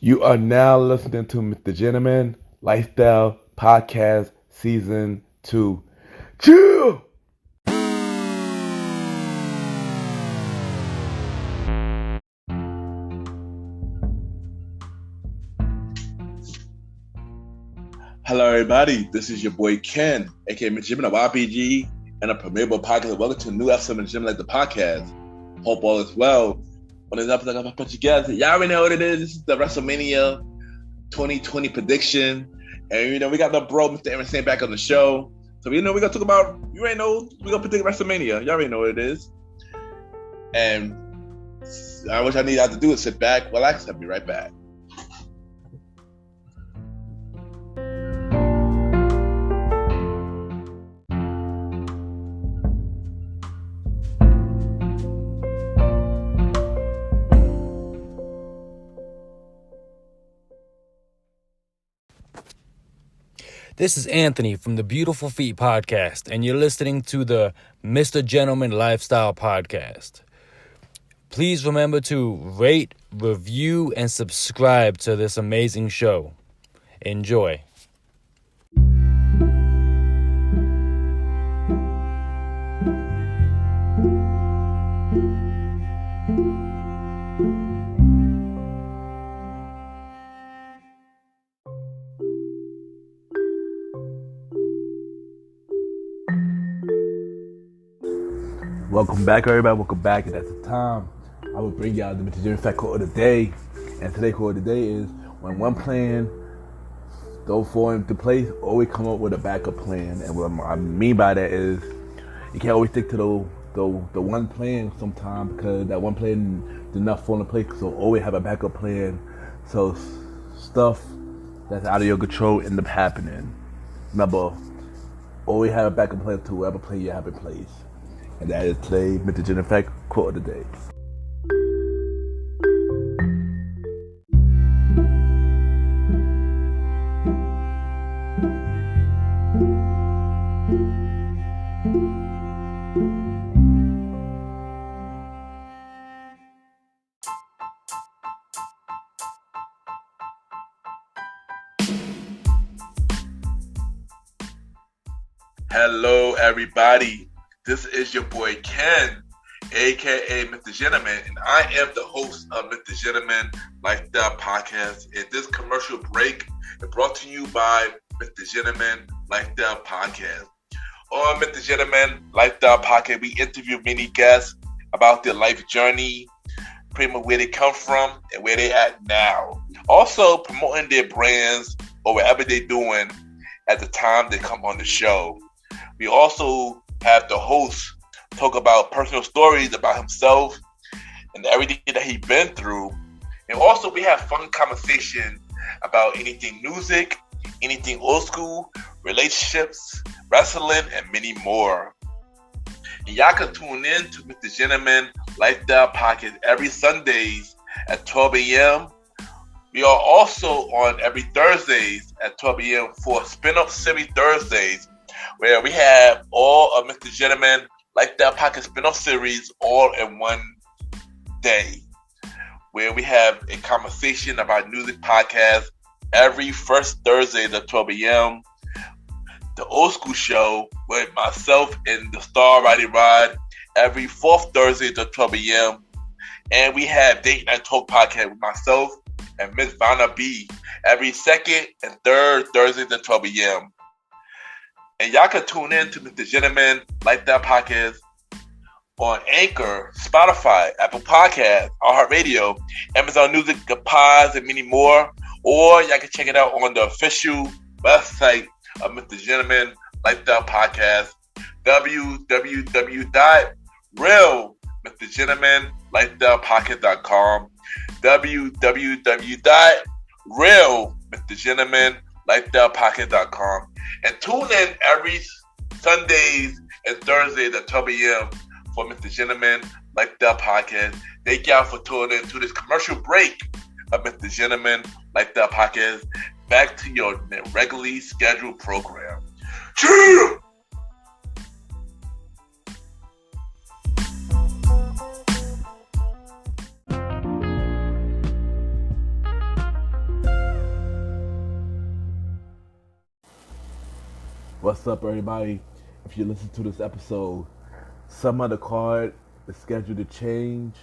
You are now listening to Mr. Gentleman Lifestyle Podcast Season 2. Chill! Hello, everybody. This is your boy Ken, aka Mr. Jim of RPG and a Premierable Podcast. Welcome to a new episode of Jim Like the Podcast. Hope all is well. On this episode, I'm going to put you guys. Y'all already know what it is. This is the Wrestlemania 2020 prediction. And, we got the bro, Mr. Aaron Saint, back on the show. So, we're going to talk about, you already know, we're going to predict WrestleMania. Y'all already know what it is. And what I need y'all to do is sit back, relax. I'll be right back. This is Anthony from the Beautiful Feet Podcast, and you're listening to the Mr. Gentleman Lifestyle Podcast. Please remember to rate, review, and subscribe to this amazing show. Enjoy. Welcome back, everybody. Welcome back. And at the time, I will bring y'all the Mr. Gentleman Fact Quote of the Day. And today's quote of the day is, when one plan don't fall into place, always come up with a backup plan. And what I mean by that is, you can't always stick to the one plan sometimes, because that one plan did not fall into place. So always have a backup plan, so stuff that's out of your control end up happening. Remember, always have a backup plan to whatever plan you have in place. And that is today, Mr. Gentleman Fact Quote of the Day. Hello, everybody. This is your boy Ken, aka Mr. Gentleman, and I am the host of Mr. Gentleman Lifestyle Podcast. And this commercial break is brought to you by Mr. Gentleman Lifestyle Podcast. On Mr. Gentleman Lifestyle Podcast, we interview many guests about their life journey, pretty much where they come from and where they at now. Also promoting their brands or whatever they're doing at the time they come on the show. We also have the host talk about personal stories about himself and everything that he's been through. And also we have fun conversation about anything music, anything old school, relationships, wrestling, and many more. And y'all can tune in to Mr. Gentleman Lifestyle Podcast every Sundays at 12 a.m. We are also on every Thursdays at 12 a.m. for Spin-Off Series Thursdays, where we have all of Mr. Gentleman Lifestyle Podcast spin-off series all in one day, where we have a conversation about music podcasts every first Thursday at 12 a.m. The Old School Show with myself and the Star Roddy Rod every fourth Thursday at 12 a.m. And we have Date Night Talk Podcast with myself and Miss Vanna B every second and third Thursdays at 12 a.m. And y'all can tune in to Mr. Gentleman Lifestyle Podcast on Anchor, Spotify, Apple Podcasts, iHeartRadio, Amazon Music, Pods, and many more. Or y'all can check it out on the official website of Mr. Gentleman Lifestyle Podcast, www.realmrgentlemanlifestylepodcast.com, www.realmrgentlemanlifestylepodcast.com. And tune in every Sundays and Thursdays at 12 a.m. for Mr. Gentleman Lifestyle Podcast. Thank y'all for tuning in to this commercial break of Mr. Gentleman Lifestyle Podcast. Back to your regularly scheduled program. Cheers! What's up, everybody? If you listen to this episode, some of the card is scheduled to change,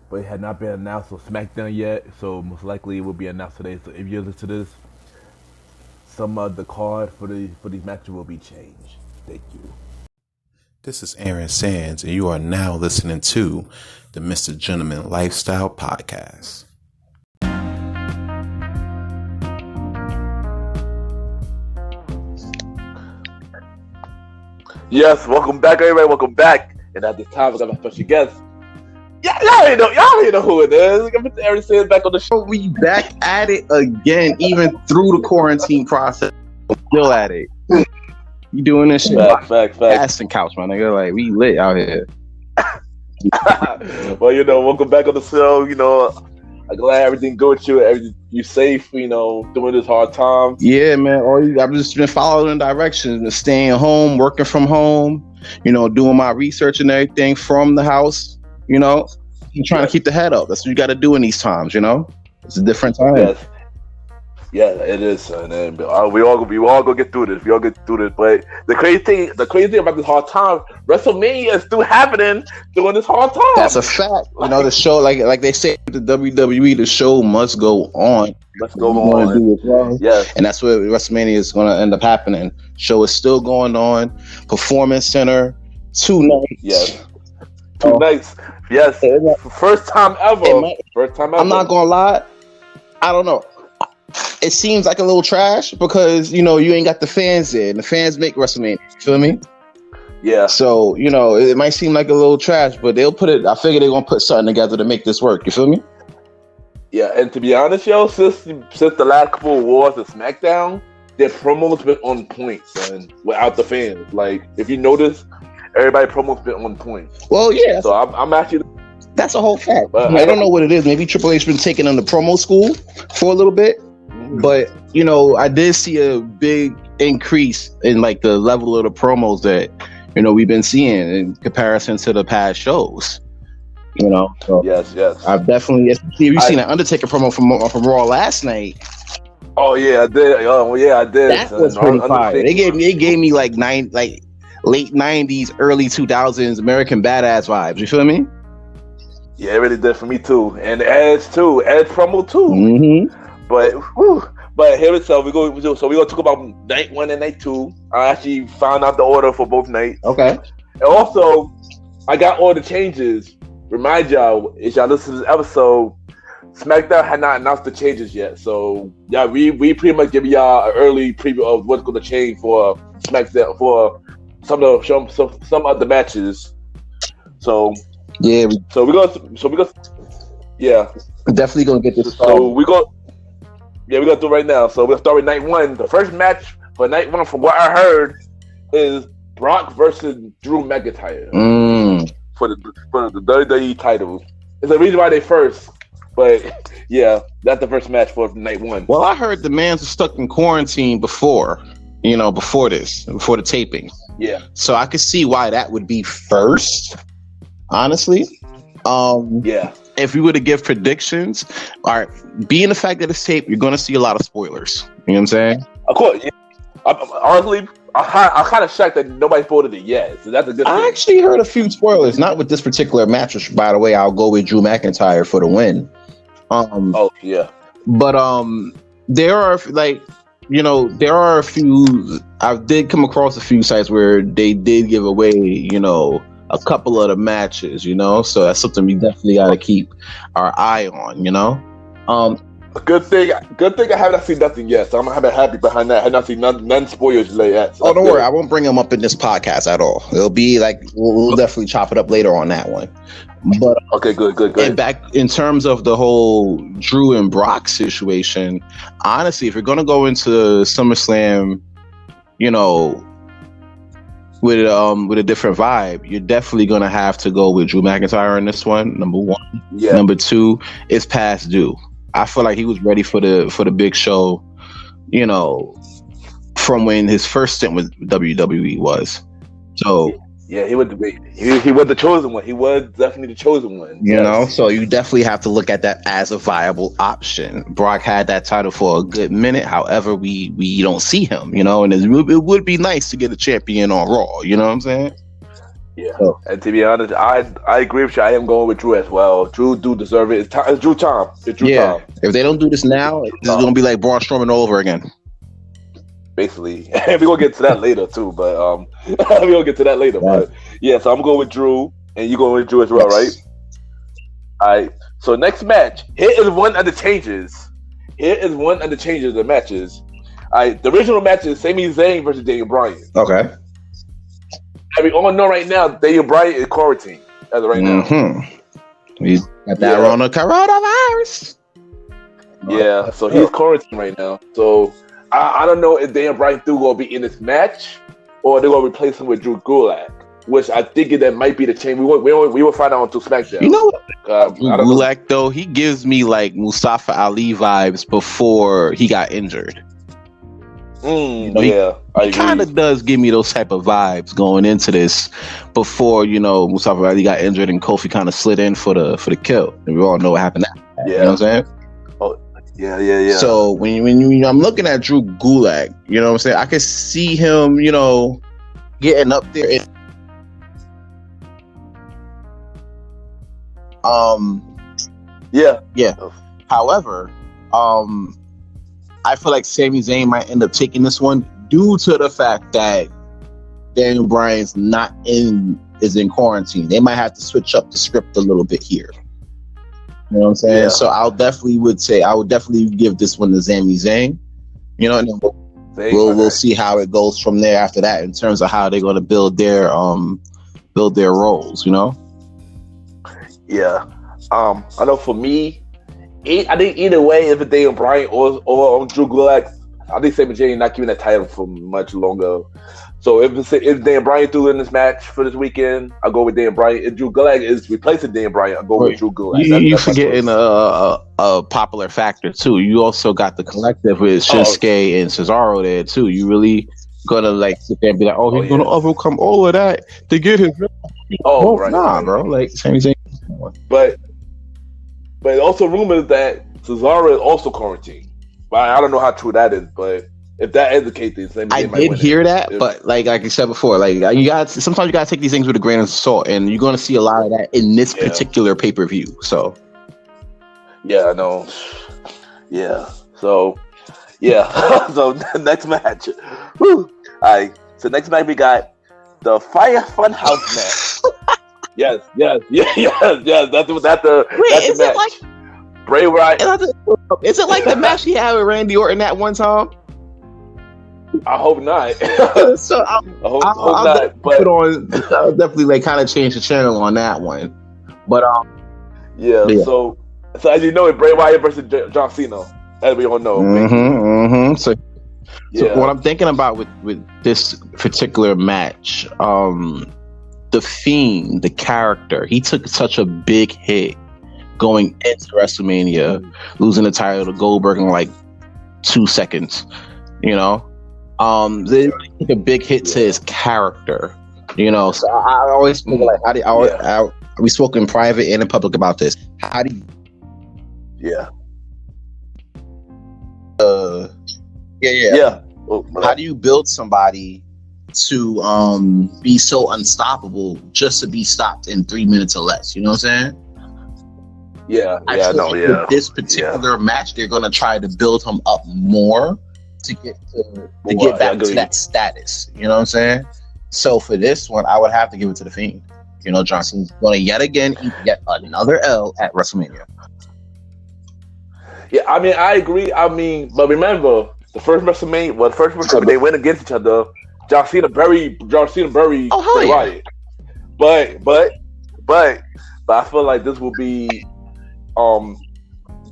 but it had not been announced on SmackDown yet, so most likely it will be announced today. So if you listen to this, some of the card for these matches will be changed. Thank you. This is Aaron Sands, and you are now listening to the Mr. Gentleman Lifestyle Podcast. Yes, welcome back, everybody. Welcome back. And at this time, we got a special guest. Y'all already know who it is. Mr. Aaron Sands back on the show. We back at it again, even through the quarantine process. Still at it. You doing this shit? Fact. Casting couch, my nigga. Like, we lit out here. Well, welcome back on the show. I'm glad everything good with you. You safe, during this hard time. Yeah, man. I've just been following directions, staying home, working from home, doing my research and everything from the house, I'm trying to keep the head up. That's what you got to do in these times, It's a different time. Yes. Yeah, it is, son. And we all gonna get through this. We all get through this. But the crazy thing about this hard time, WrestleMania is still happening during this hard time. That's a fact. The show, like they say, the WWE, the show must go on. Let's go on. Well. Yeah, and that's what WrestleMania is going to end up happening. Show is still going on. Performance Center, 2 nights. Yes, 2 nights. Yes, first time ever. I'm not gonna lie. I don't know. It seems like a little trash because you ain't got the fans there, and the fans make WrestleMania. You feel me? Yeah. So it might seem like a little trash, but they'll put it. I figure they're gonna put something together to make this work. You feel me? Yeah, and to be honest, since the last couple of wars of SmackDown, their promos been on point, son. Without the fans, like if you notice, everybody promos been on point. Well, yeah. So I'm actually. That's a whole fact. I don't know what it is. Maybe Triple H been taking on the promo school for a little bit. But, I did see a big increase in like the level of the promos that, we've been seeing in comparison to the past shows, So yes. I've definitely, especially if you've seen an Undertaker promo from Raw last night. Oh yeah, I did. Oh yeah, I did. That was pretty fire. They gave me like late 90s, early 2000s American Badass vibes. You feel me? Yeah, it really did for me too. And Edge promo too. Mm-hmm. But here it's we're gonna talk about night 1 and night 2. I actually found out the order for both nights. Okay. And also, I got all the changes. Remind y'all, if y'all listen to this episode, SmackDown had not announced the changes yet. So yeah, we pretty much give y'all an early preview of what's gonna change for SmackDown for some of the matches. So yeah, we're gonna yeah, definitely gonna get this. So we're gonna do it right now. So we'll start with night 1. The first match for night 1, from what I heard, is Brock versus Drew McIntyre for the WWE title. It's the reason why they first, but yeah, that's the first match for night 1. Well, I heard the man's stuck in quarantine before the taping. Yeah. So I could see why that would be first. Honestly, yeah. If we were to give predictions, all right, being the fact that it's taped, you're going to see a lot of spoilers. You know what I'm saying? Of course. Yeah. Honestly, I'm kind of shocked that nobody spoiled it yet. So that's a good thing. I actually heard a few spoilers, not with this particular match, which, by the way, I'll go with Drew McIntyre for the win. Oh, yeah. But there are, there are a few, I did come across a few sites where they did give away, a couple of the matches, so that's something we definitely got to keep our eye on, Good thing I haven't seen nothing yet, so I'm happy behind that. I have not seen none spoilers yet. So don't worry, I won't bring them up in this podcast at all. It'll be like we'll definitely chop it up later on that one. But okay, good. And back in terms of the whole Drew and Brock situation, honestly, if you're gonna go into SummerSlam, with a different vibe, you're definitely gonna have to go with Drew McIntyre in this one. Number 1, yeah. Number 2, it's past due. I feel like he was ready for the big show, from when his first stint with WWE was. So Yeah, he was the chosen one. He was definitely the chosen one. You know, so you definitely have to look at that as a viable option. Brock had that title for a good minute. However, we don't see him, you know, and it would be nice to get a champion on Raw. You know what I'm saying? Yeah. So, and to be honest, I agree with you. I am going with Drew as well. Drew do deserve it. It's Drew time. It's Drew time. If they don't do this now, it's going to be like Braun Strowman all over again. Basically, we're gonna get to that later too, but we're gonna get to that later. Right. But yeah, so I'm going with Drew, and you going with Drew as well, right? All right. So next match, here is one of the changes. Of the matches. All right, the original match is Sami Zayn versus Daniel Bryan. Okay. And we all know right now Daniel Bryan is quarantined as of right now. He's got that on the coronavirus. Yeah, so he's quarantined right now. So I don't know if Daniel Bryan still going to be in this match or they're going to replace him with Drew Gulak, which I think that might be the change. We will find out on SmackDown. You know what? Gulak, though, he gives me like Mustafa Ali vibes before he got injured. You know, he kind of does give me those type of vibes going into this before, you know, Mustafa Ali got injured and Kofi kind of slid in for the kill. And we all know what happened after that. You know what I'm saying? Yeah. So when I'm looking at Drew Gulak, you know what I'm saying? I could see him, you know, getting up there. Yeah. However, I feel like Sami Zayn might end up taking this one due to the fact that Daniel Bryan's is in quarantine. They might have to switch up the script a little bit here. You know what I'm saying? Yeah. So I would definitely give this one to Sami Zayn. You know, and then we'll see how it goes from there after that in terms of how they're going to build their roles. You know? Yeah. I know for me, I think either way, if it's Daniel Bryan or Drew Gulak, I think Sami Zayn not keeping that title for much longer. So if Daniel Bryan through in this match for this weekend, I'll go with Daniel Bryan. If Drew Gulak is replacing Daniel Bryan, I'll go with Drew Gulak. You're forgetting a popular factor too. You also got the collective with Shinsuke and Cesaro there too. You really gonna like sit there and be like, he's gonna overcome all of that to get his. Bro. Like Sami Zayn. But also rumors that Cesaro is also quarantined. I don't know how true that is, but if that is the case, then I did hear that. But like I said before, like sometimes you gotta take these things with a grain of salt, and you're gonna see a lot of that in this particular pay-per-view. So yeah, I know. Yeah. So so next match. Woo. All right. So next match we got the Fire Funhouse match. Yes. That's the match. Bray Wyatt. Is it like the match he had with Randy Orton that one time? I hope not. So I hope not. But I'll definitely like kind of change the channel on that one. But yeah. So as you know, it's Bray Wyatt versus John Cena, as we all know. So what I'm thinking about with this particular match, the Fiend, the character, he took such a big hit going into WrestleMania, losing the title to Goldberg in like 2 seconds. You know, they really took a big hit to his character. You know, so I always think like, we spoke in private and in public about this. How do you? Yeah. How do you build somebody to be so unstoppable just to be stopped in 3 minutes or less? You know what I'm saying? With this particular match, they're going to try to build him up more to get back to that status. You know what I'm saying? So for this one, I would have to give it to the Fiend. You know, Johnson's going to yet again eat yet another L at WrestleMania. Yeah, I mean, I agree. I mean, but remember, the first WrestleMania, they went against each other. John Cena buried Bray Wyatt. But I feel like this will be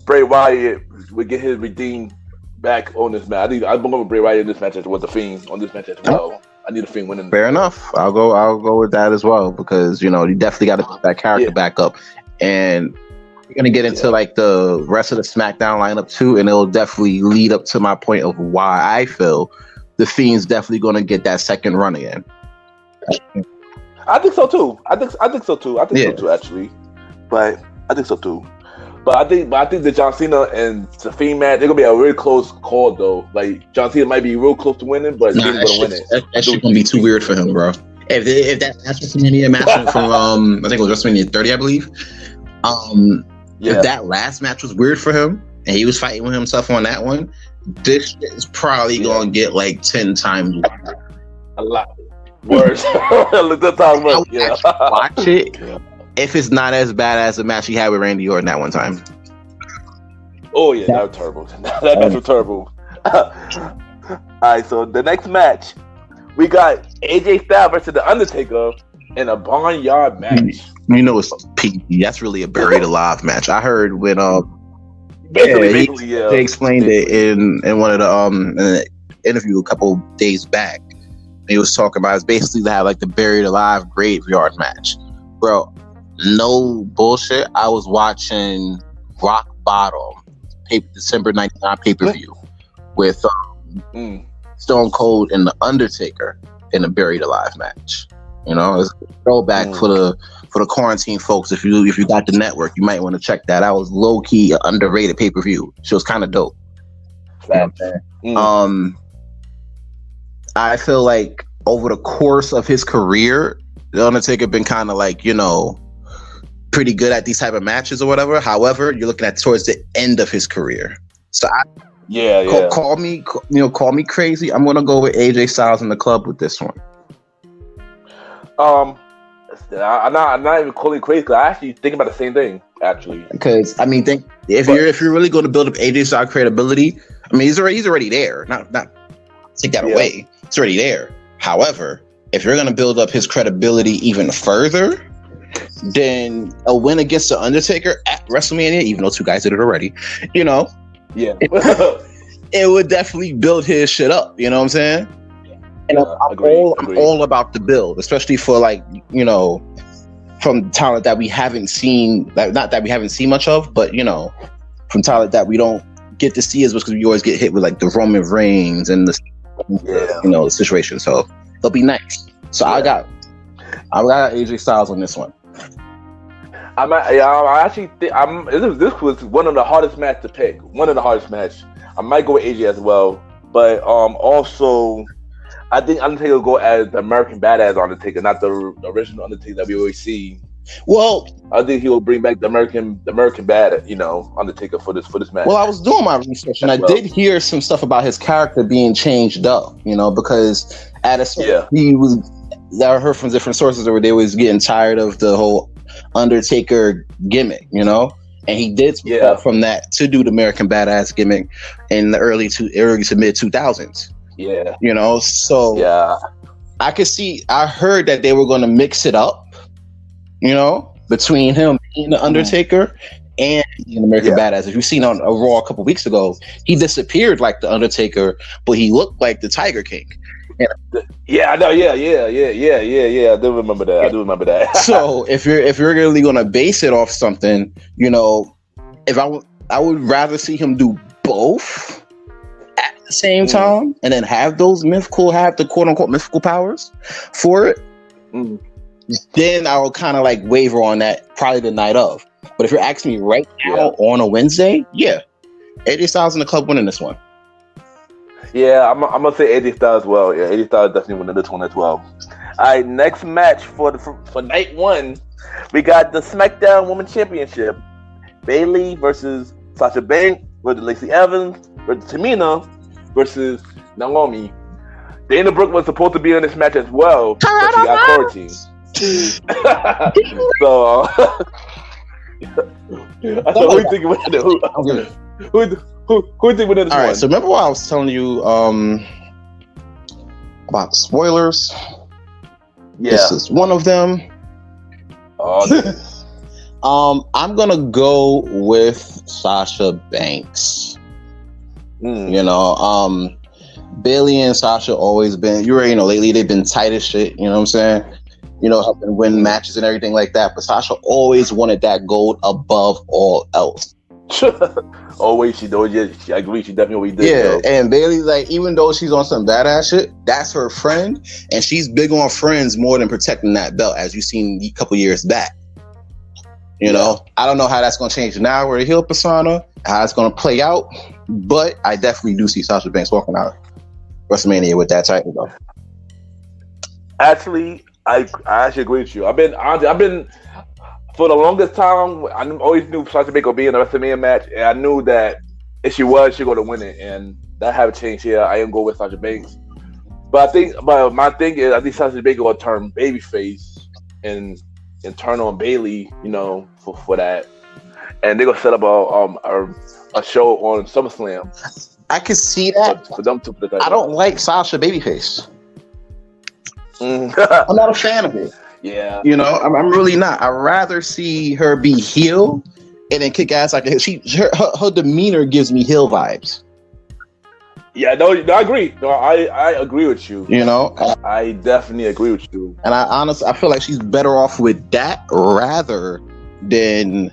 Bray Wyatt would get his redeemed back on this match. I'm going with Bray Wyatt in this match with the Fiend on this match as well. I need the Fiend winning. Fair enough. I'll go with that as well because you know you definitely got to put that character back up, and we're gonna get into like the rest of the SmackDown lineup too, and it'll definitely lead up to my point of why I feel the Fiend's definitely gonna get that second run again. I think so too. I think so too. I think so too, actually. But I think so too. But I think the John Cena and Fiend match, they're gonna be a really close call though. Like John Cena might be real close to winning, but he's gonna win it. That shit gonna be too weird for him, bro. If that WrestleMania match from I think it was WrestleMania 30, I believe. If that last match was weird for him and he was fighting with himself on that one, this shit is probably gonna get like 10 times worse. A lot worse. That's how much. Yeah. Watch it. If it's not as bad as the match he had with Randy Orton that one time. Oh yeah, that was terrible. That match was terrible. All right, so the next match, we got AJ Styles versus The Undertaker in a barnyard match. You know it's PG. That's really a buried alive match. I heard when basically, they explained it in one of the in an interview a couple days back. He was talking about it's basically to have like the buried alive graveyard match, bro. No bullshit. I was watching Rock Bottom, December 99 pay-per-view with Stone Cold and The Undertaker in a buried alive match. You know, it's a throwback for the quarantine folks. If you got the network, you might want to check that. That was low key underrated pay-per-view. She was kind of dope. I feel like over the course of his career, The Undertaker been kind of like, you know, pretty good at these type of matches or whatever. However, you're looking at towards the end of his career. So call me crazy. I'm gonna go with AJ Styles in the club with this one. I'm not even calling crazy because I actually think about the same thing. Actually, because I mean, if you're really going to build up AJ Styles credibility, I mean, he's already there. Not take that away. It's already there. However, if you're going to build up his credibility even further, then a win against The Undertaker at WrestleMania, even though two guys did it already, you know, it would definitely build his shit up. You know what I'm saying? And I'm all about the build, especially for like, you know, from talent that we haven't seen, like, not that we haven't seen much of, but you know, from talent that we don't get to see as much because we always get hit with like the Roman Reigns and the you know, the situation. So it'll be nice. So I got AJ Styles on this one. I actually think this was one of the hardest matches to pick. One of the hardest matches. I might go with AJ as well, but also I think Undertaker will go as the American Badass Undertaker, not the original Undertaker that we always see. Well, I think he will bring back the American Badass, you know, Undertaker for this match. Well, I was doing my research and I did hear some stuff about his character being changed up, you know, because at a he was. I heard from different sources where they was getting tired of the whole Undertaker gimmick, you know, and he did switch up from that to do the American Badass gimmick in the early to mid 2000s. Yeah, you know, so I could see. I heard that they were going to mix it up, you know, between him being the Undertaker and being American Badass. If you've seen on a Raw a couple weeks ago, he disappeared like the Undertaker, but he looked like the Tiger King. Yeah, I know. Yeah. I do remember that. So if you're really gonna base it off something, you know, I would rather see him do both at the same time, and then have the quote unquote mythical powers for it. Then I will kind of like waver on that probably the night of. But if you're asking me right now on a Wednesday, AJ Styles in the club winning this one. Yeah, I'm gonna say AJ Styles as well. Yeah, AJ Styles definitely winning this one as well. All right, next match for night one, we got the SmackDown Women's Championship: Bayley versus Sasha Banks versus Lacey Evans versus Tamina versus Naomi. Dana Brooke was supposed to be in this match as well, but she got quarantined. So, who you think winning this? Who you think winning this one? All right, so remember what I was telling you about spoilers? Yeah. This is one of them. I'm gonna go with Sasha Banks. You know, Bayley and Sasha always been, you already know, lately they've been tight as shit, you know what I'm saying? You know, helping win matches and everything like that. But Sasha always wanted that gold above all else. Oh wait, she did. Yeah, I agree. She definitely did. Yeah, though. and Bailey, like, even though she's on some badass shit, that's her friend, and she's big on friends more than protecting that belt, as you've seen a couple years back. You know, I don't know how that's going to change now with a heel persona, how it's going to play out, but I definitely do see Sasha Banks walking out WrestleMania with that title, though. Actually, I actually agree with you. I've been for the longest time. I always knew Sasha Banks would be in the WrestleMania match, and I knew that if she was, she going to win it, and that haven't changed here. I am going with Sasha Banks, but my thing is, I think Sasha Banks will turn babyface and turn on Bailey, you know, for that, and they're gonna set up a show on SummerSlam. I can see that. For them to put the I don't like Sasha babyface. Mm. I'm not a fan of it. Yeah, You know, I'm really not. I'd rather see her be heel and then kick ass like her demeanor gives me heel vibes. yeah, no, I agree. No, I agree with you. You know, I definitely agree with you. and I feel like she's better off with that rather than,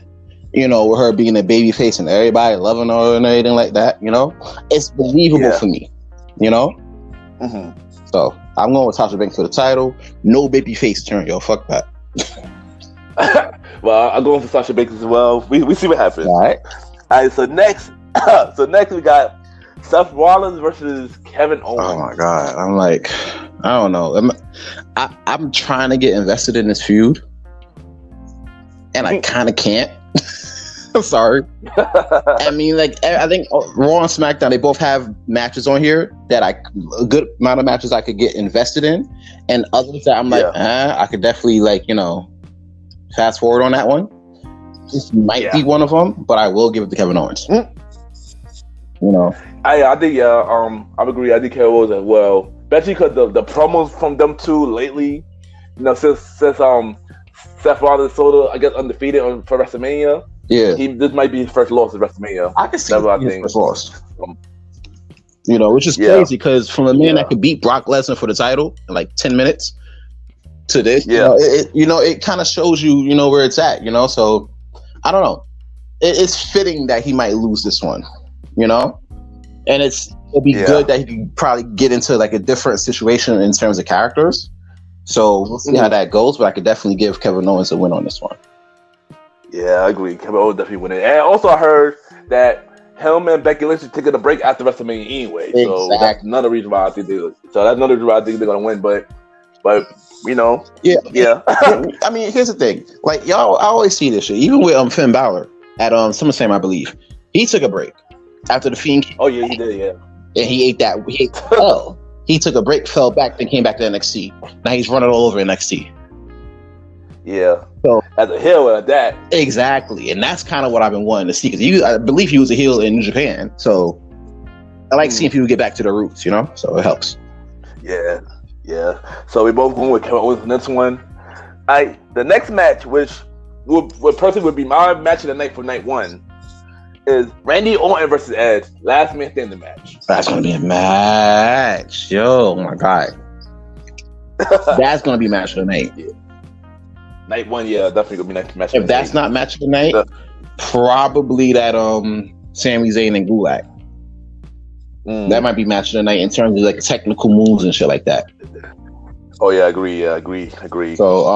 you know, with her being a baby face and everybody loving her and everything like that. You know, it's believable for me. You know, so I'm going with Sasha Banks for the title. No baby face turn, yo. Fuck that. Well, I'm going for Sasha Banks as well. We see what happens. All right. So next we got Seth Rollins versus Kevin Owens. Oh my god. I'm like, I don't know. I'm trying to get invested in this feud, and I kind of can't. I'm sorry. I mean, like, I think Raw and SmackDown, they both have matches on here that a good amount of matches I could get invested in, and others that I'm like, I could definitely, like, you know, fast forward on that one. This might be one of them, but I will give it to Kevin Owens. You know, I think I agree. I think Kevin Owens as well, especially because the promos from them two lately, you know, since Seth Rollins sort of, I guess, undefeated for WrestleMania. Yeah, this might be his first loss at WrestleMania. I can see his first loss. You know, which is crazy because from a man that could beat Brock Lesnar for the title in like 10 minutes to this, you know, it kind of shows you, you know, where it's at. You know, so I don't know. It's fitting that he might lose this one. You know, and it'll be good that he can probably get into like a different situation in terms of characters. So we'll see how that goes, but I could definitely give Kevin Owens a win on this one. Yeah, I agree. Kevin Owens definitely winning. And also I heard that him and Becky Lynch are taking a break after WrestleMania anyway. So that's another reason why I think they're gonna win. But you know, yeah. I mean, here's the thing. Like, y'all, I always see this shit. Even with Finn Balor at SummerSlam, I believe he took a break after the Fiend. Oh yeah, he did. Yeah, and he ate that. He took a break, fell back, then came back to NXT. Now he's running all over NXT. Yeah. So as a heel at that. Exactly. And that's kind of what I've been wanting to see. Because I believe he was a heel in Japan. So I like seeing people get back to their roots, you know? So it helps. Yeah. Yeah. So we both going with Kevin Owens in this one. The next match, which would personally be my match of the night for night one, is Randy Orton versus Edge. Last man standing match. That's going to be a match. Yo, oh my God. That's going to be match of the night. Yeah. Night one, yeah, definitely gonna be next match. If that's not match of the night, probably that Sami Zayn and Gulak. That might be match of the night in terms of like technical moves and shit like that. Oh yeah, agree. So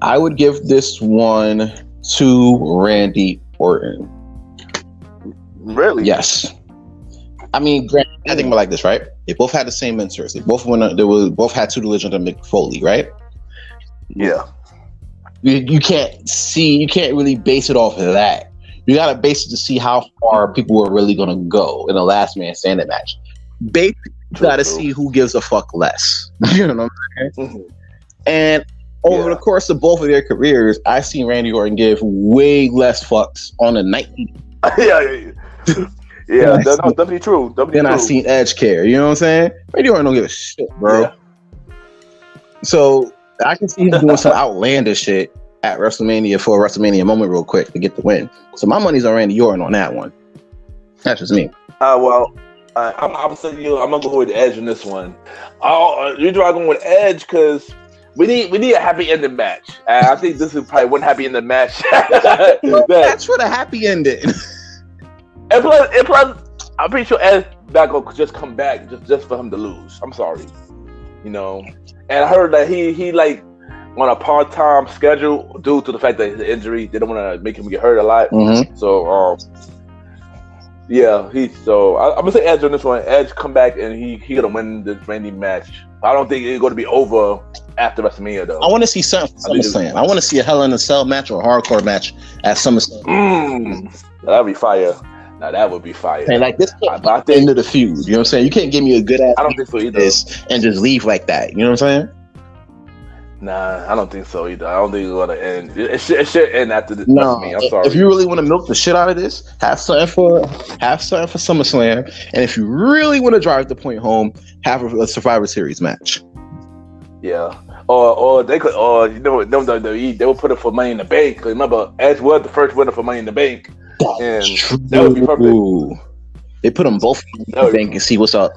I would give this one to Randy Orton. Really? Yes. I mean, I think about like this, right? They both had the same mentors. They both both had tutelage under Mick Foley, right? Yeah. You can't really base it off of that. You got to base it to see how far people are really going to go in a last man standing match. Basically, you got to see who gives a fuck less. You know what I'm saying? Mm-hmm. And over the course of both of their careers, I've seen Randy Orton give way less fucks on a night. Yeah, that's definitely true. Then I've seen Edge care. You know what I'm saying? Randy Orton don't give a shit, bro. Yeah. So I can see him doing some outlandish shit at WrestleMania for a WrestleMania moment real quick to get the win. So my money's on Randy Orton on that one. That's just me. I'm gonna go with Edge in this one. You're going with Edge because We need a happy ending match. I think this is probably one happy ending match. That's for the happy ending. And plus, I'm pretty sure Edge back will just come back just for him to lose. I'm sorry, And I heard that he like on a part-time schedule due to the fact that his injury. They don't want to make him get hurt a lot. Mm-hmm. So yeah, I'm gonna say Edge on this one. Edge come back and he gonna win this Randy match. I don't think it's gonna be over after WrestleMania though. I want to see something from SummerSlam. I want to see a Hell in a Cell match or a hardcore match at SummerSlam. That'd be fire. Now that would be fire. And like this can't be the end of the feud. You know what I'm saying? You can't give me a good ass. I don't think so either. And just leave like that. You know what I'm saying? Nah, I don't think so either. I don't think it's gonna end. It should end after this. No, I'm sorry. If you really want to milk the shit out of this, have something for SummerSlam. And if you really want to drive the point home, have a Survivor Series match. Yeah. Or they could, WWE, they would put it for Money in the Bank. Because remember, Edge was the first winner for Money in the Bank. That's true. That would be perfect. They put them both in the bank and see what's up.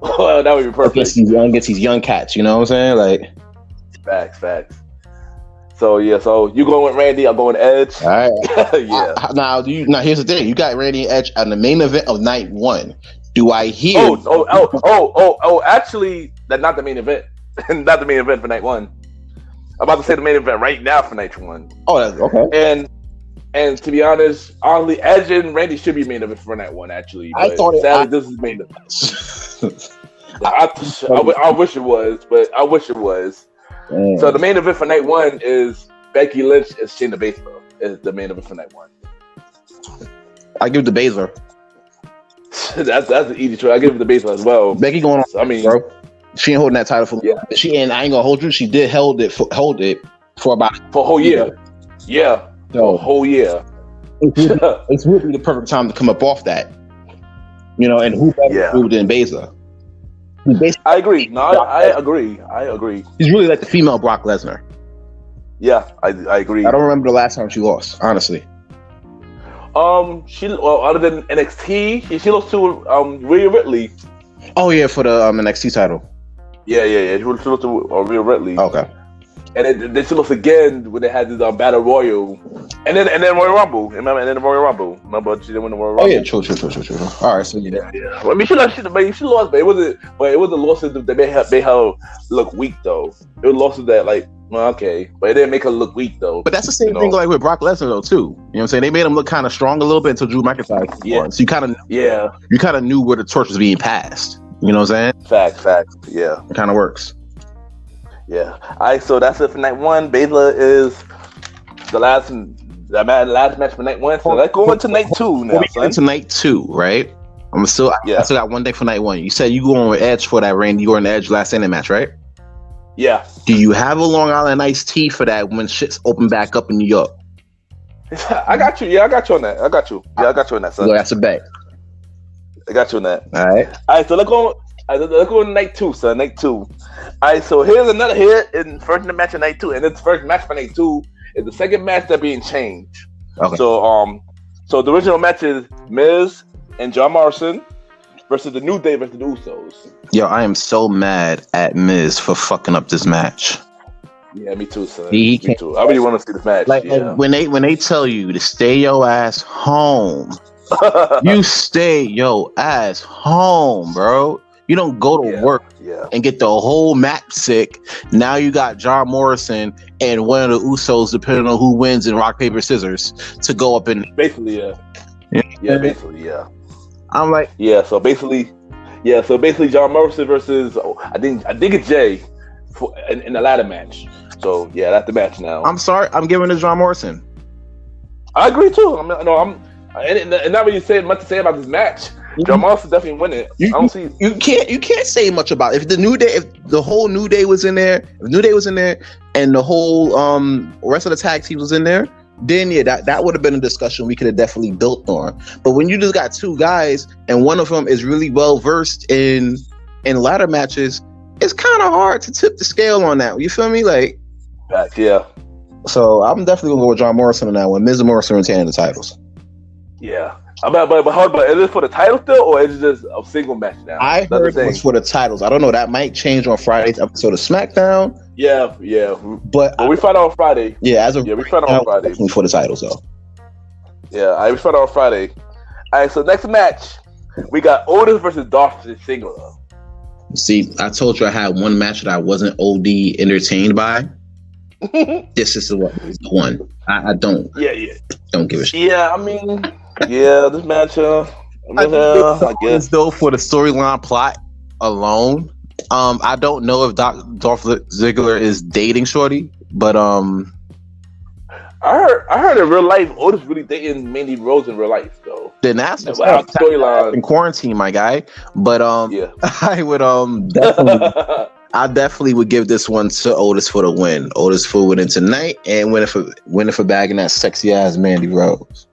Well, that would be perfect. Against these young cats, you know what I'm saying? Like, facts. So yeah, so you going with Randy? I'm going Edge. All right. Yeah. Now here's the thing: you got Randy and Edge on the main event of night one. Do I hear? Actually, that's not the main event. Not the main event for night one. I'm about to say the main event right now for night one. Oh, that's okay. And to be honest, honestly, Edge and Randy should be main event for night one. Actually, I thought this is main event. I wish it was, but I wish it was. Damn. So the main event for night one is Becky Lynch and Shayna Baszler is the main event for night one. I give it to Baszler. that's an easy choice. I give it to Baszler as well. Becky going on. I mean, bro, she ain't holding that title for. Yeah. And I ain't gonna hold you. She did hold it for about a whole year. Yeah, so, a whole year. It would be the perfect time to come up off that. And who better to do than Baszler? I agree. No, I agree. He's really like the female Brock Lesnar. Yeah, I agree. I don't remember the last time she lost, honestly. Other than NXT, she lost to Rhea Ripley. Oh yeah, for the NXT title. Yeah. She lost to Rhea Ripley. Okay. And then she lost again when they had this Battle Royal, and then Royal Rumble. Remember? And then the Royal Rumble. Remember she didn't win the Royal Rumble. Oh yeah, true. All right, so yeah. Well, I mean, she lost, but it wasn't. But it was a loss that made her look weak though. It was losses that okay, but it didn't make her look weak though. But that's the same thing like with Brock Lesnar though too. You know what I'm saying? They made him look kind of strong a little bit until Drew McIntyre. Yeah. So you kind of knew where the torch was being passed. You know what I'm saying? Facts. Yeah. It kind of works. Yeah. All right. So that's it for night one. Baszler is the last match for night one. So let's go into night two now. Into night two, right? I still got one day for night one. You said you going with Edge for that, Randy. You were in the Edge last standing match, right? Yeah. Do you have a Long Island iced tea for that when shit's open back up in New York? I got you. Yeah, I got you on that. I got you on that, son. So that's a bet. I got you on that. All right. So let's go to night two, son. Night two. All right. So here's another hit in first match of night two, and this first match for night two is the second match that being changed. Okay. So the original match is Miz and John Morrison versus the New Day versus the Usos. Yo, I am so mad at Miz for fucking up this match. Yeah, me too, son. Me too. I really want to see this match. Like when they tell you to stay your ass home, you stay your ass home, bro. You don't go to work and get the whole map sick. Now you got John Morrison and one of the Usos, depending on who wins in rock, paper, scissors, to go up in. Basically, yeah. I'm like, So basically, John Morrison versus I think it's Jay in the ladder match. So yeah, that's the match now. I'm sorry, I'm giving it to John Morrison. I agree too. And not really saying much to say about this match. John Morrison definitely win it. You can't say much about it. If the whole New Day was in there, and the whole rest of the tag team was in there, then that would have been a discussion we could have definitely built on. But when you just got two guys and one of them is really well versed in ladder matches, it's kind of hard to tip the scale on that. You feel me? Like, yeah. So I'm definitely gonna go with John Morrison on that one. Miz and Morrison retaining the titles. Yeah. But is it for the title still, or is it just a single match now? I heard it was for the titles. I don't know. That might change on Friday's episode of SmackDown, Yeah. But we fight on Friday. Yeah, we fight on Friday for the titles, though. Yeah, we fight on Friday. All right, so next match, we got Otis versus Dolph Ziggler. See, I told you I had one match that I wasn't OD entertained by. This is the one. I don't. Yeah. Don't give a shit. Yeah, I mean, this match. I guess though for the storyline plot alone, I don't know if Dolph Ziggler is dating Shorty, but I heard in real life Otis really dating Mandy Rose in real life though. Then that's the storyline in quarantine, my guy. But yeah. I would definitely. I definitely would give this one to Otis for the win. Otis for winning tonight and winning for bagging that sexy ass Mandy Rose.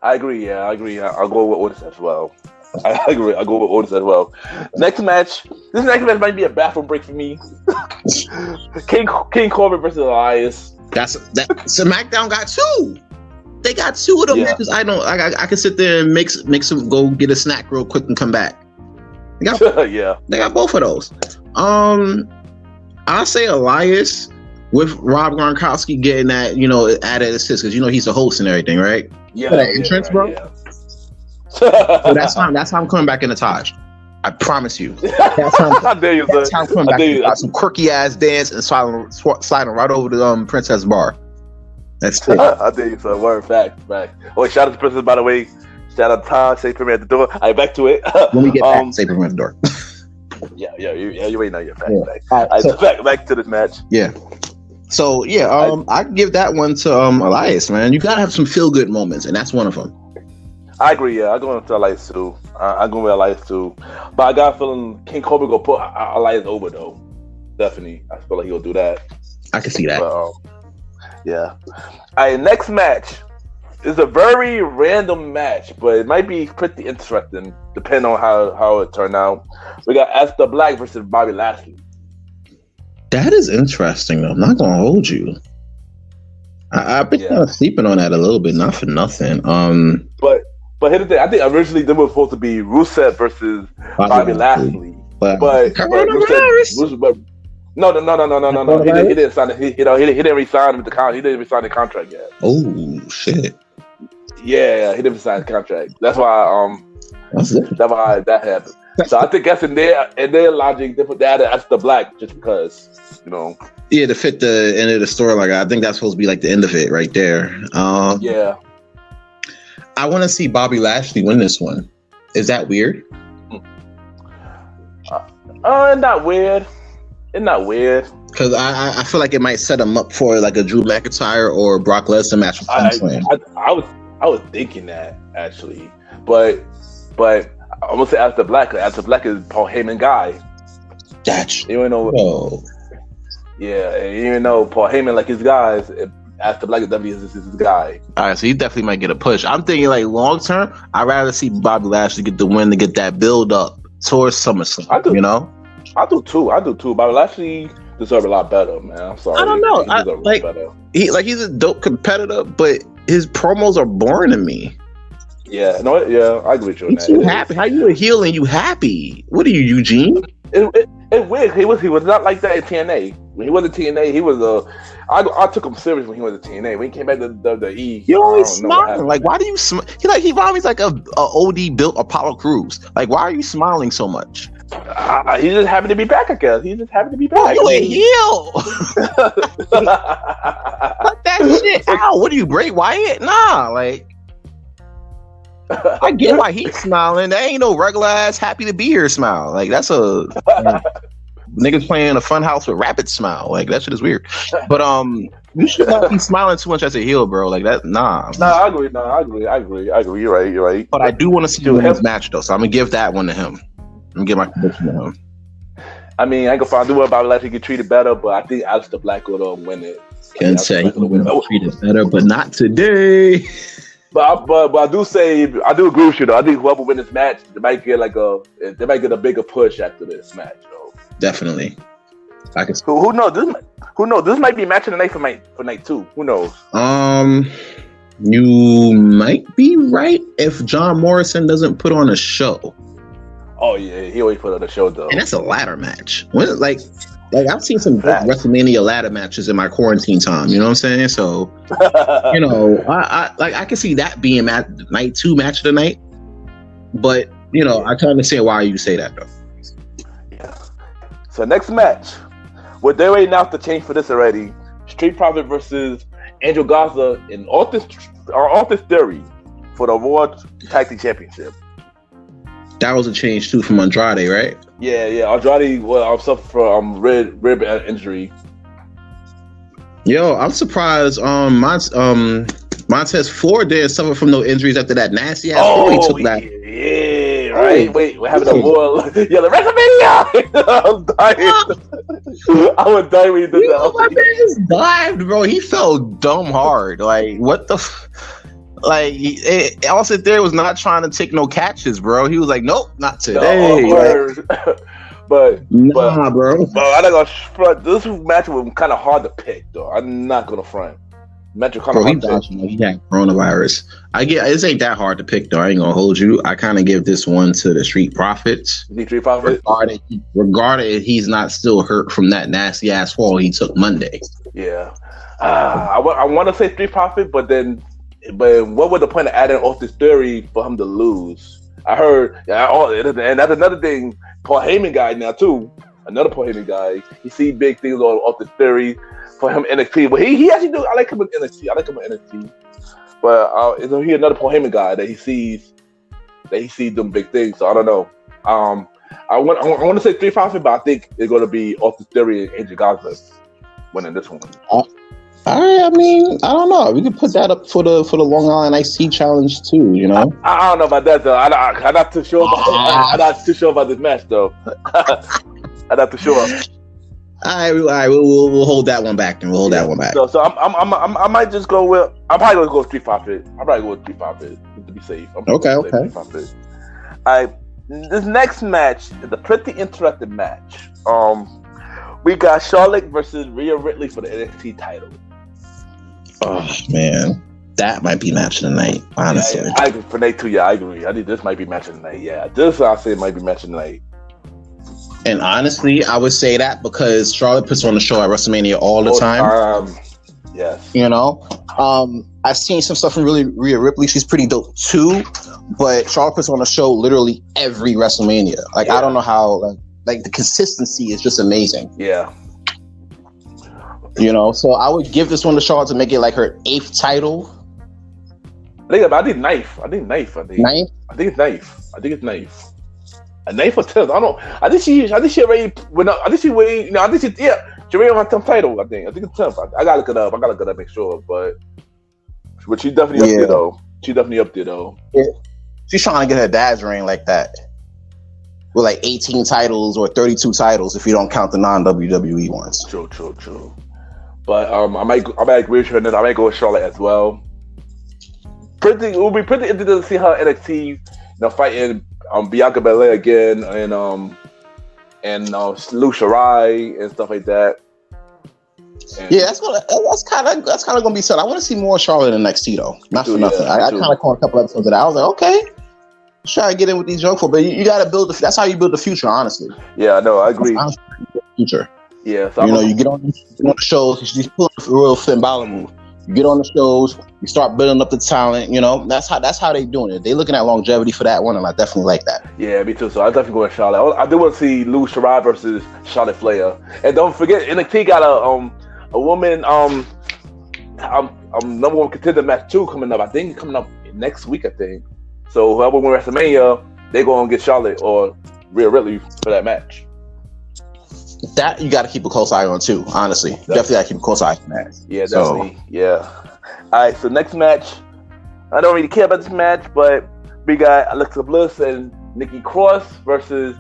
I agree. I'll go with Otis as well. I agree. I'll go with Otis as well. Next match. This next match might be a bathroom break for me. King Corbin versus Elias. SmackDown got two. They got two of them matches. I can sit there and make some go get a snack real quick and come back. They got They got both of those. I say Elias with Rob Gronkowski getting that, added assist because he's the host and everything, right? Yeah, that entrance, bro. Yeah. So that's how I'm coming back in the Taj. I promise you. That's how I'm coming back. Got some quirky ass dance and sliding right over the Princess Bar. That's it. I dare you, son. Word, fact. Oh, shout out to Princess, by the way. Shout out to Taj. Say for me at the door. All right, back to it. Let me get back. Say for me at the door. You already know your fact. Back to this match. Yeah. So I give that one to Elias, man. You gotta have some feel good moments, and that's one of them. I agree. Yeah, I go with Elias too. I go with Elias too, but I got a feeling King Corbin gonna put Elias over though. Definitely, I feel like he'll do that. I can see that. But, yeah. All right, next match is a very random match, but it might be pretty interesting depending on how it turned out. We got Aleister Black versus Bobby Lashley. That is interesting, though. I'm not gonna hold you. I've been kind of sleeping on that a little bit, not for nothing. But here's the thing. I think originally they were supposed to be Rusev versus Bobby Lashley. But Rusev, no. He didn't sign it. He didn't resign with the contract. He didn't resign the contract yet. Oh shit. Yeah, he didn't sign the contract. That's why that happened. So I think that's in their logic. They put that as the Black just because, Yeah, to fit the end of the story. Like I think that's supposed to be like the end of it right there. Yeah. I want to see Bobby Lashley win this one. Is that weird? It's not weird. It's not weird. Because I feel like it might set him up for like a Drew McIntyre or Brock Lesnar match with SummerSlam. I was thinking that actually, but I'm gonna say Aleister Black. Aleister Black is Paul Heyman guy. Gotcha. You know. Yeah, and even though Paul Heyman like his guys, Aleister Black is his guy. All right, so he definitely might get a push. I'm thinking like long term, I'd rather see Bobby Lashley get the win to get that build up towards SummerSlam. I do too. Bobby Lashley deserve a lot better, man. I'm sorry. I don't know. He's a dope competitor, but his promos are boring to me. Yeah, I agree with you on that. Too happy. How you a heel and you happy? What are you, Eugene? It's weird. He was not like that in TNA. When he was in TNA, he was I took him serious when he was in TNA. When he came back to WWE, you always smiling. Like, why do you smile? He always like a OD built Apollo Crews. Like, why are you smiling so much? He's just happy to be back, I guess. He's just happy to be back. Oh, you a heel? Cut that shit out. What do you, Bray Wyatt? Nah, like. I get why he's smiling. That ain't no regular ass happy to be here smile. Like that's a niggas playing a fun house with rabbit smile. Like that shit is weird. But you should not be smiling too much as a heel, bro. Like that, nah. I agree. You're right. But I do want to see his match though, so I'm gonna give that one to him. I'm gonna give my prediction to him. I mean, I ain't gonna find out about Lashley get treated better, but I think Aleister Black will win it. Can say he will get treated better, but not today. But I do agree with you though. I think whoever wins this match, they might get a bigger push after this match, though. Definitely. Who knows? Who knows? This might be a match of the night for night 2. Who knows? You might be right if John Morrison doesn't put on a show. Oh yeah, he always put on a show though. And that's a ladder match. When Like I've seen some WrestleMania ladder matches in my quarantine time. You know what I'm saying? So, you know, I can see that being night 2 match of the night. But you know, I can understand why you say that though. Yeah. So next match, well, they already announced the change for this already. Street Profit versus Angel Garza in Office Theory for the World Tag Team Championship. That was a change too from Andrade, right? Yeah. Andrade suffered from rib injury. Yo, I'm surprised. Montez Ford didn't suffer from no injuries after that nasty ass fall he took back. Yeah, right. Wait, we're having a war. Yeah, the WrestleMania. I was dying when you did that. My man dived, bro. He fell dumb hard. Like what the. Austin Theory was not trying to take no catches, bro. He was like, nope, not today. No, bro. But I'm not gonna front. This match was kind of hard to pick, though. I'm not gonna front. Match was kind of hard to pick. He had coronavirus. I get this ain't that hard to pick, though. I ain't gonna hold you. I kind of give this one to the Street Profits. The Street Profits, regarded he's not still hurt from that nasty ass fall he took Monday. Yeah, I want to say Street Profit, but what was the point of adding Austin Theory for him to lose? I heard, and that's another thing. Paul Heyman guy now too. Another Paul Heyman guy. He see big things on Austin Theory for him NXT. But he actually do. I like him in NXT. But he another Paul Heyman guy that he sees them big things. So I don't know. I want to say Street Profit, but I think it's going to be Austin Theory and Angel Garza winning this one. I mean, I don't know. We could put that up for the Long Island IC challenge too. You know, I don't know about that though. I'm not too sure. I'm not too sure about this match though. I'm not too sure. All right. We'll hold that one back, and we'll hold that one back. So I might just go with. I'm probably gonna go Street Profit. I'll probably go with Street Profit to be safe. Okay. All right. This next match is a pretty interesting match. We got Charlotte versus Rhea Ripley for the NXT title. Oh man, that might be match of the night. Honestly, I agree. For Nate too. Yeah, I agree. I think this might be match of the night. Yeah, this I'll say might be match of the night. And honestly, I would say that because Charlotte puts on the show at WrestleMania all the time. Yes. You know, I've seen some stuff from Rhea Ripley. She's pretty dope too. But Charlotte puts on the show literally every WrestleMania. Like I don't know how. Like the consistency is just amazing. Yeah. You know, so I would give this one to Charlotte to make it like her 8th title. I think ninth. I think it's ninth. I think it's ninth. A ninth or 10th. I don't. I think she already. She already on her 10th title. I think it's 10th. I gotta look it up. Make sure. But she's definitely up there though. She's definitely up there though. Yeah. She's trying to get her dad's reign like that. With like 18 titles or 32 titles if you don't count the non-WWE ones. True. But I might agree with her. I might go with Charlotte as well. It will be pretty interesting to see her NXT, fighting Bianca Belair again and Lou Shirai and stuff like that. And that's kind of gonna be something. I want to see more Charlotte in NXT though. Not for nothing. I kind of caught a couple episodes of that. I was like, okay. Try to get in with these young folk, but you got to build that's how you build the future, honestly. Yeah, no, I agree. Future. Yeah, so you get on the shows. She's pulling a real Finn Balor move. You get on the shows, you start building up the talent. You know, that's how they doing it. They looking at longevity for that one, and I definitely like that. Yeah, me too. So I definitely go with Charlotte. I do want to see Lou Shirai versus Charlotte Flair, and don't forget NXT got a woman number one contender match 2 coming up. I think coming up next week. I think. So whoever wins WrestleMania, they going to get Charlotte or Rhea Ripley for that match. That you got to keep a close eye on too. Honestly, definitely got to keep a close eye on that. Yeah, definitely. Yeah. All right. So next match, I don't really care about this match, but we got Alexa Bliss and Nikki Cross versus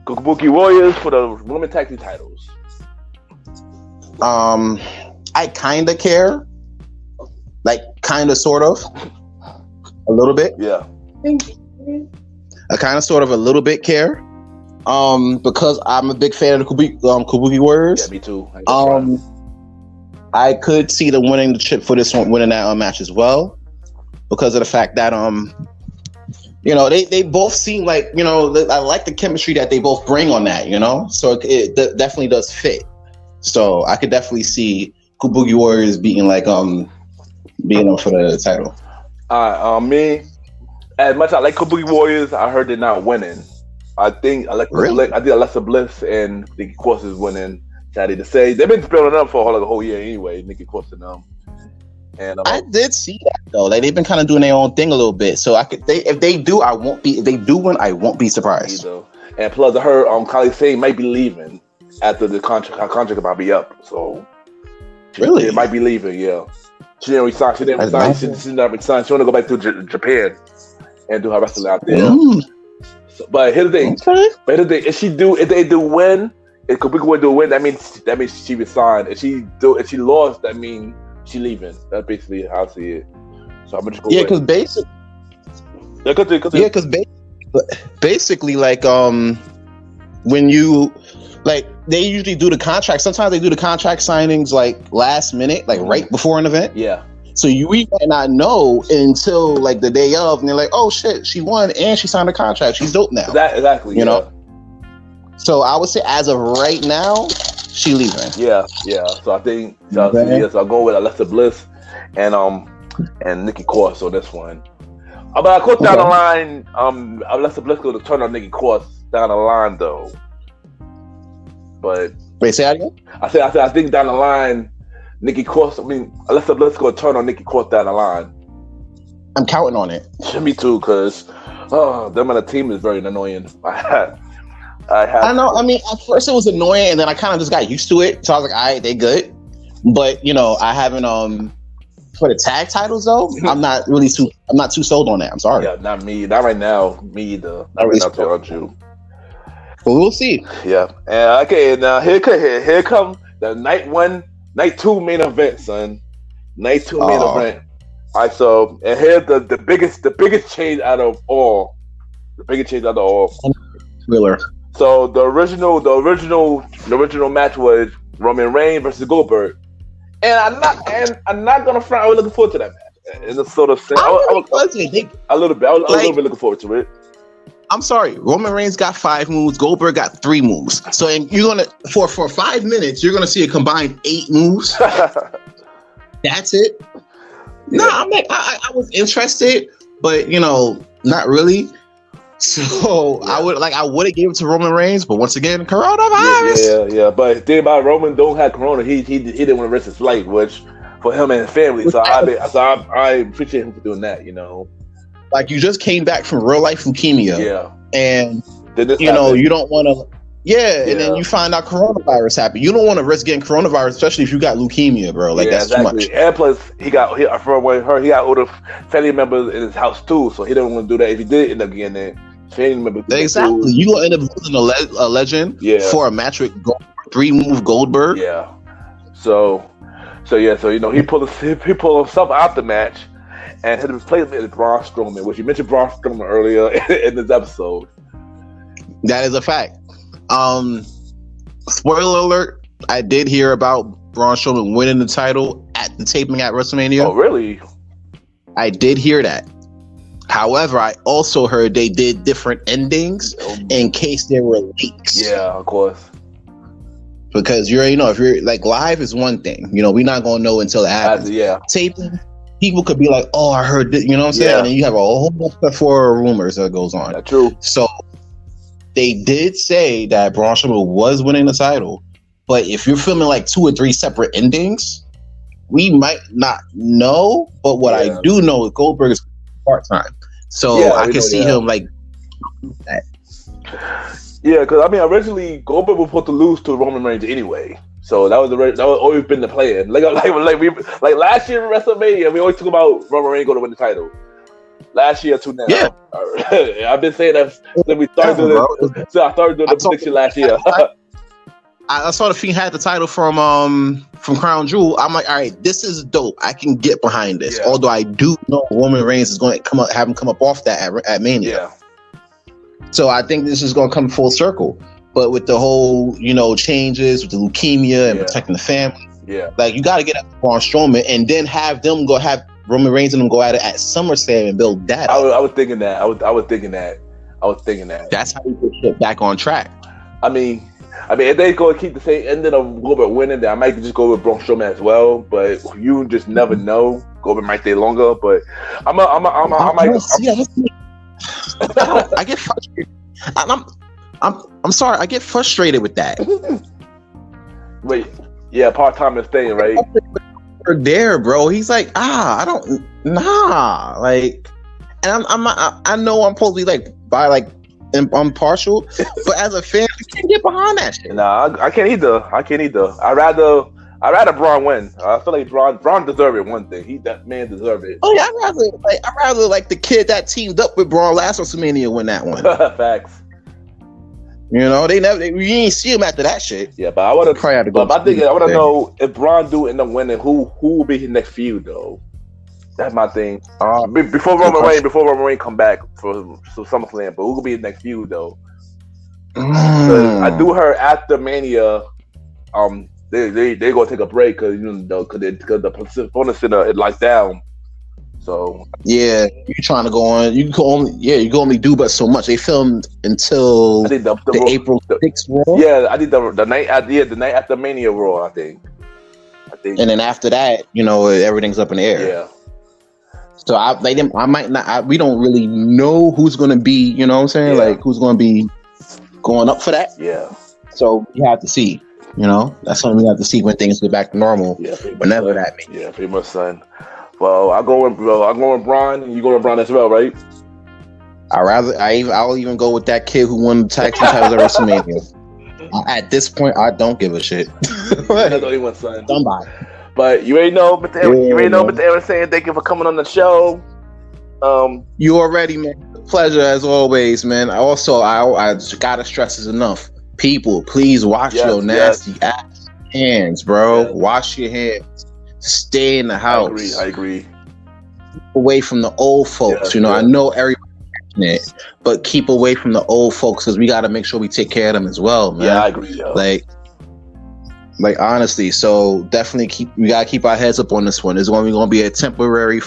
Kabuki Warriors for the women's tag team titles. I kind of care, like kind of, sort of, a little bit. Yeah. I kind of sort of a little bit care because I'm a big fan of the Kabuki Warriors. Yeah, me too. I could see them winning the chip for this one, winning that match as well, because of the fact that you know, they both seem like, you know, I like the chemistry that they both bring on that, you know, so it definitely does fit. So I could definitely see Kabuki Warriors beating them for the title. Me, as much as I like Kabuki Warriors, I heard they're not winning. I think Alexa Bliss and Nikki Cross is winning. Sadly to say, they've been building up for like a whole year anyway. Nikki Cross and them. And I did see that though. Like they've been kind of doing their own thing a little bit. So if they do win, I won't be surprised. Either. And plus, I heard Kylie Sane might be leaving after the contract. Her contract might be up. So really, it might be leaving. Yeah, she didn't resign. She didn't resign. She didn't resign. She want to go back to Japan and do her wrestling out there. So, but here's the thing. Okay. If they do win, if Kabuki Warriors do win, that means she resigned. If she lost, that means she leaving. That's basically how I see it. So I'm gonna just go. Because basically, like when you like they usually do the contract. Sometimes they do the contract signings like last minute, like right before an event. Yeah. So you might not know until like the day of, and they're like, "Oh shit, she won and she signed a contract. She's dope now." Exactly. You know. So I would say, as of right now, she leaving. Yeah. So I think so I'll go with Alexa Bliss and Nikki Cross on this one. But of course down the line, Alexa Bliss going to turn on Nikki Cross down the line though. But wait, say that again? I think down the line, Alexa Bliss going to turn on Nikki Cross down the line. I'm counting on it. Me too, because them on the team is very annoying. I know. I mean, at first it was annoying, and then I kind of just got used to it. So I was like, "All right, they good." But you know, I haven't for the tag titles though. I'm not too sold on that. I'm sorry. Yeah, not me. Not right now. Me either. Not right now. Told you. But we'll see. Yeah. And okay. Now here come the night 2 main event, son. Night 2 main event. All right. So and here's the biggest change out of all. The biggest change out of all. Wheeler. So the original match was Roman Reigns versus Goldberg, and I'm not gonna front. I was looking forward to that match. And it's sort of a little bit. I was a little bit looking forward to it. I'm sorry, Roman Reigns got 5 moves. Goldberg got 3 moves. So you're gonna for 5 minutes, you're gonna see a combined 8 moves. That's it. Yeah. No, I'm like I was interested, but you know, not really. So yeah. I would have given it to Roman Reigns, but once again, coronavirus. Yeah. But the thing about Roman don't have corona. He didn't want to risk his flight, which for him and his family. So I appreciate him for doing that. You know, like you just came back from real life leukemia. Yeah, and you know you don't want to. Yeah, and then you find out coronavirus happened. You don't want to risk getting coronavirus, especially if you got leukemia, bro. Like that's exactly. Too much. And plus, he got older family members in his house too, so he didn't want to do that. If he did end up getting it, family members exactly. You gonna end up losing a legend for a match with 3-move Goldberg. Yeah. So you know he pulled himself out the match, and his replacement is Braun Strowman, which you mentioned Braun Strowman earlier in this episode. That is a fact. Spoiler alert, I did hear about Braun Strowman winning the title at the taping at WrestleMania. Oh, really? I did hear that. However, I also heard they did different endings in case there were leaks. Yeah, of course. Because you already know, if you're like live is one thing. You know, we're not gonna know until it happens. Taping, people could be like, "Oh, I heard this," you know what I'm saying? Yeah. And then you have a whole bunch of rumors that goes on. That's true. So they did say that Braun Strowman was winning the title, but if you're filming like 2 or 3 separate endings, we might not know. But what I do know is Goldberg is part-time, so I can see him like that. Yeah, because I mean, originally Goldberg was supposed to lose to Roman Reigns anyway, so that was always been the plan. Like last year at WrestleMania, we always talk about Roman Reigns going to win the title. Last year too now. Yeah. I've been saying that since we started doing it. So I started doing the prediction last year. I saw the Fiend had the title from Crown Jewel. I'm like, all right, this is dope. I can get behind this. Yeah. Although I do know Roman Reigns is going to have him come up off that at Mania. Yeah. So I think this is going to come full circle. But with the whole, you know, changes with the leukemia and protecting the family, like you got to get up Braun Strowman and then have them go have Roman Reigns and them go at it at SummerSlam and build that up. I was thinking that. I was thinking that. That's how we put shit back on track. I mean, if they go keep the same ending of Goldberg winning, then I might just go with Braun Strowman as well. But you just never know. Goldberg might stay longer, but I get frustrated. I'm sorry. I get frustrated with that. Wait, yeah, part-time is staying, right? There, bro. He's like, I don't, like, and I know I'm supposed to be like I'm partial, but as a fan, I can't get behind that shit. Nah, I can't either. I'd rather Braun win. I feel like Braun deserves it. One thing, that man deserves it. Oh yeah, I'd rather like the kid that teamed up with Braun last WrestleMania win that one. Facts. You know, we ain't see him after that shit. Yeah, but I want to know if Braun do end up winning, who will be his next feud though. That's my thing. Before Roman Reigns come back for SummerSlam, but who will be his next feud though? I do heard after Mania, they gonna take a break because the opponents it locked down. So yeah, you trying to go on? You can only do but so much. They filmed until I think the April 6th Raw. Yeah, I think the night after Mania Raw. I think. And then after that, everything's up in the air. Yeah. So I might not. We don't really know who's going to be. You know what I'm saying? Yeah. Like who's going to be going up for that? Yeah. So we have to see. That's something we have to see when things get back to normal. Yeah. Whenever that means. Yeah, pretty much, son. Well, I'm going with Braun, and you going with Braun as well, right? I'll even go with that kid who won the tag team titles at WrestleMania. At this point, I don't give a shit. That's the only one, son. Somebody. But you ain't know, Mr. Aaron saying thank you for coming on the show. You already, man. Pleasure as always, man. I just gotta stress this enough. People, please wash your nasty ass hands, bro. Yes. Wash your hands. Stay in the house. I agree. Keep away from the old folks. I know everybody's it, but keep away from the old folks because we got to make sure we take care of them as well, man. Yeah, I agree. Yo. Like honestly, so definitely we gotta keep our heads up on this one. It's going to be a temporary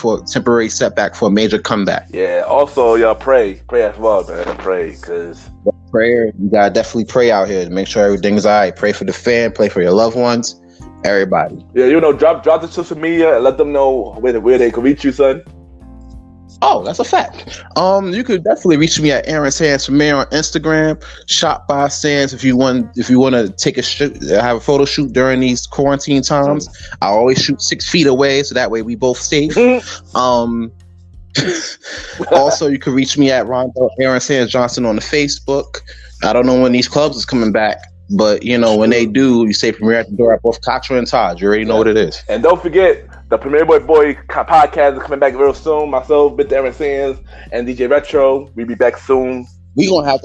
setback for a major comeback. Yeah. Also, y'all pray as well, man. Pray because prayer. You gotta definitely pray out here to make sure everything's alright. Pray for the fan. Pray for your loved ones. Everybody. Yeah, drop the social media and let them know where they can reach you, son. Oh, that's a fact. You could definitely reach me at Aaron Sands from Mayor on Instagram. Shop by Sands if you want to take have a photo shoot during these quarantine times. I always shoot 6 feet away, so that way we both safe. Also, you can reach me at Aaron Sands Johnson on the Facebook. I don't know when these clubs is coming back. But, when they do, you say Premier at the door at both Contra and Todd. You already know what it is. And don't forget, the Premier Boy podcast is coming back real soon. Myself, Mr. Aaron Sands, and DJ Retro. We'll be back soon. We got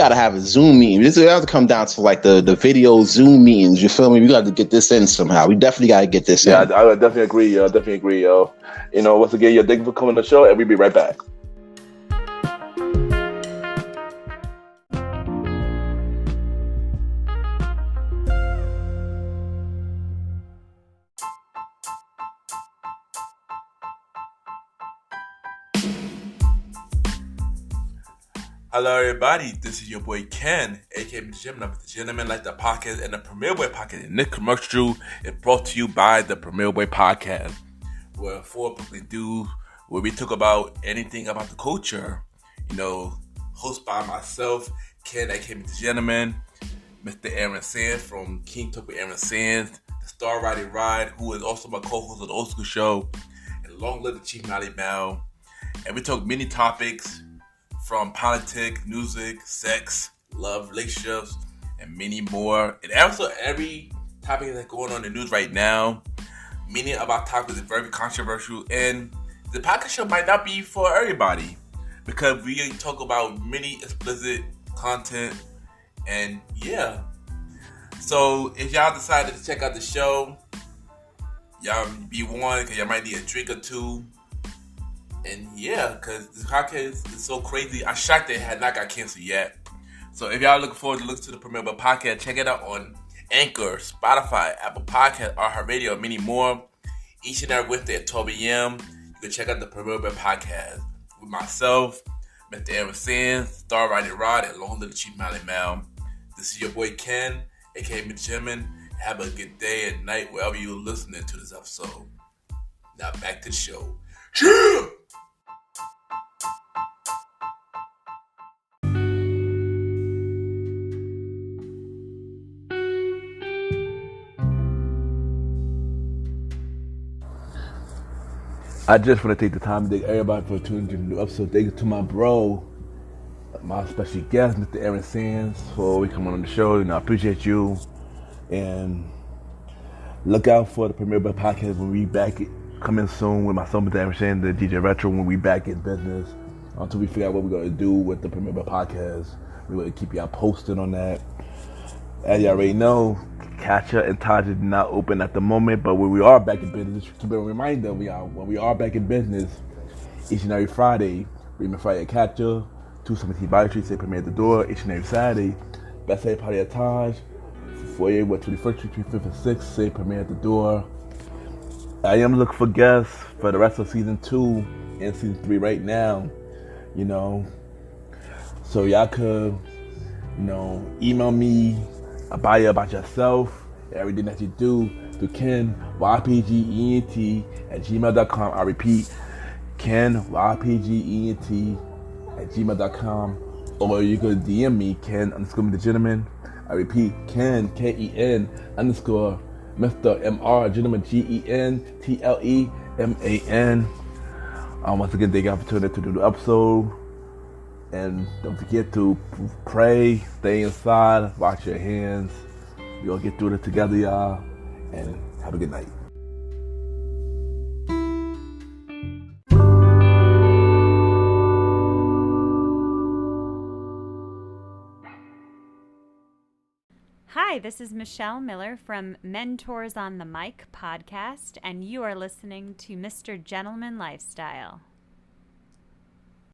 to have a Zoom meeting. This will have to come down to like the video Zoom meetings. You feel me? We got to get this in somehow. We definitely got to get this in. Yeah, I definitely agree, yo. Once again, thank you for coming on the show, and we'll be right back. Hello, everybody. This is your boy Ken, aka Mr. Gentleman Like the Podcast and the Premier Boy Podcast. And this commercial is brought to you by the Premier Boy Podcast, where 4 Brooklyn dudes where we talk about anything about the culture. Hosted by myself, Ken, aka Mr. Gentleman, Mr. Aaron Sands from King Talk with Aaron Sands, the Star Riding Ride, who is also my co-host of the Old School Show, and Long Live the Chief Mally Bell. And we talk many topics from politics, music, sex, love, relationships, and many more. And also every topic that's going on in the news right now. Many of our topics are very controversial, and the podcast show might not be for everybody because we talk about many explicit content. And yeah, so if y'all decided to check out the show, y'all be warned because y'all might need a drink or two. And yeah, because this podcast is so crazy. I'm shocked it had not got canceled yet. So if y'all looking forward to listen to the Premier Boy Podcast, check it out on Anchor, Spotify, Apple Podcasts, iHeartRadio, and many more. each and every Wednesday at 12 a.m. You can check out the Proverbial Podcast with myself, Mr. Aaron Sands, Star Riding Rod, and Long Little Chief Mally Mal. This is your boy Ken, aka Mr. Gentleman. Have a good day and night wherever you're listening to this episode. Now back to the show. Yeah! I just want to take the time to thank everybody for tuning in to the new episode. Thank you to my bro, my special guest, Mr. Aaron Sands, for coming on the show. I appreciate you. And look out for the Premier Bell Podcast when we back coming soon with myself, Mr. Aaron Sands, the DJ Retro, when we back in business. Until we figure out what we're going to do with the Premier Bell Podcast. We're going to keep y'all posted on that. As y'all already know, Catcher and Taja did not open at the moment, but when we are back in business, keep a reminder, when we are back in business, each and every Friday, Raymond Friday at Catcher, 217 Body Street, say premiere at the door, each and every Saturday, Best Day Party at Taj, 48 with 21st Street, 5th and 6th, say premiere at the door. I am looking for guests for the rest of season 2 and season 3 right now, so y'all could, email me about yourself, everything that you do, to Ken, YPGENT@gmail.com. I repeat, Ken, YPGENT@gmail.com. Or you could DM me, Ken_Mr. Gentleman. I repeat, Ken, KEN _ Mr. MR Gentleman, GENTLEMAN. Once again, thank you for tuning in to the episode. And don't forget to pray, stay inside, wash your hands. We're going to get through this together, y'all. And have a good night. Hi, this is Michelle Miller from Mentors on the Mic podcast, and you are listening to Mr. Gentleman Lifestyle.